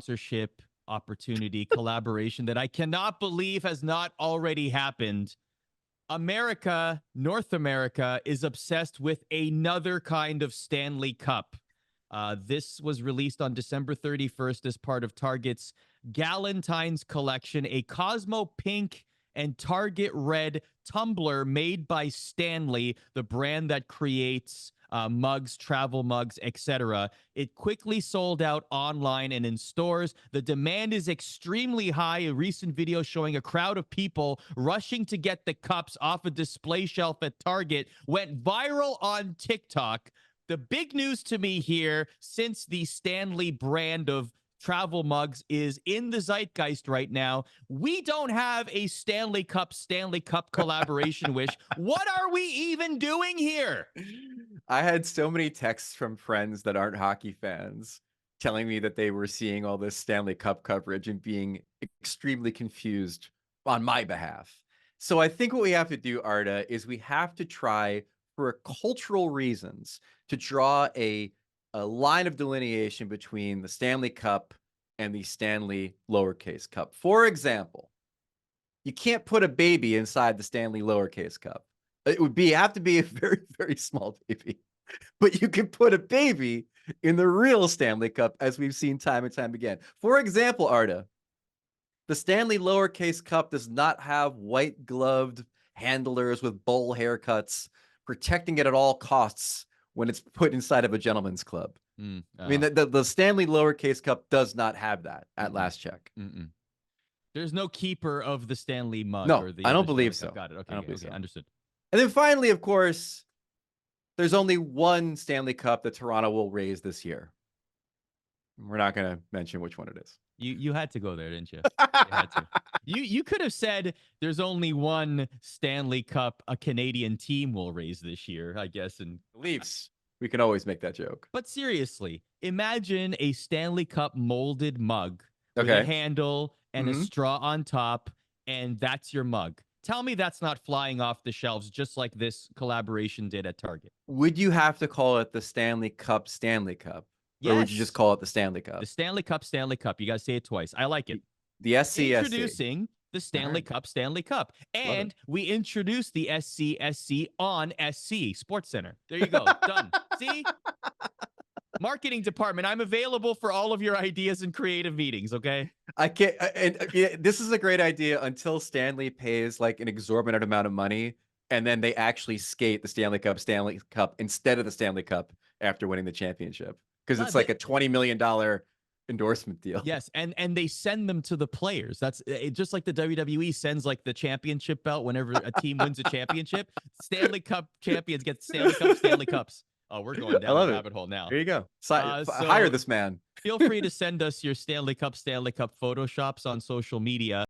sponsorship opportunity collaboration that I cannot believe has not already happened. North America, is obsessed with another kind of Stanley Cup. This was released on December 31st as part of Target's Galentine's collection, a Cosmo pink and Target red tumbler made by Stanley, the brand that creates mugs, travel mugs, etc. It quickly sold out online and in stores. The demand is extremely high. A recent video showing a crowd of people rushing to get the cups off a display shelf at Target went viral on TikTok. The big news to me here, since the Stanley brand of travel mugs is in the zeitgeist right now, we don't have a Stanley Cup collaboration wish. What are we even doing here? I had so many texts from friends that aren't hockey fans telling me that they were seeing all this Stanley Cup coverage and being extremely confused on my behalf. So I think what we have to do, Arda, is we have to try, for cultural reasons, to draw a line of delineation between the Stanley Cup and the Stanley lowercase cup. For example, you can't put a baby inside the Stanley lowercase cup. It would have to be a very, very small baby. But you can put a baby in the real Stanley Cup, as we've seen time and time again. For example, Arda, the Stanley lowercase cup does not have white-gloved handlers with bowl haircuts protecting it at all costs when it's put inside of a gentleman's club. I mean, the Stanley lowercase cup does not have that at last check. There's no keeper of the Stanley mug. No, or the I don't believe so. Got it. Okay, I don't believe so. Understood. And then finally, of course, there's only one Stanley Cup that Toronto will raise this year. We're not going to mention which one it is. You had to go there, didn't you? You had to. You could have said there's only one Stanley Cup a Canadian team will raise this year, I guess. And Leafs. We can always make that joke. But seriously, imagine a Stanley Cup molded mug with a handle and a straw on top, and that's your mug. Tell me that's not flying off the shelves just like this collaboration did at Target. Would you have to call it the Stanley Cup Stanley Cup? Yes. Or would you just call it the Stanley Cup? The Stanley Cup Stanley Cup. You got to say it twice. I like it. The SCSC. Introducing the Stanley Cup Stanley Cup. And we introduced the SCSC on SC Sports Center. There you go. Done. See? Marketing department, I'm available for all of your ideas and creative meetings, okay? I can't. This is a great idea until Stanley pays like an exorbitant amount of money, and then they actually skate the Stanley Cup instead of the Stanley Cup after winning the championship, because it's like a $20 million endorsement deal. Yes, and they send them to the players. That's just like the WWE sends like the championship belt whenever a team wins a championship. Stanley Cup champions get Stanley Cups. Oh, we're going down the rabbit hole now. There you go. Hire this man. Feel free to send us your Stanley Cup Photoshops on social media.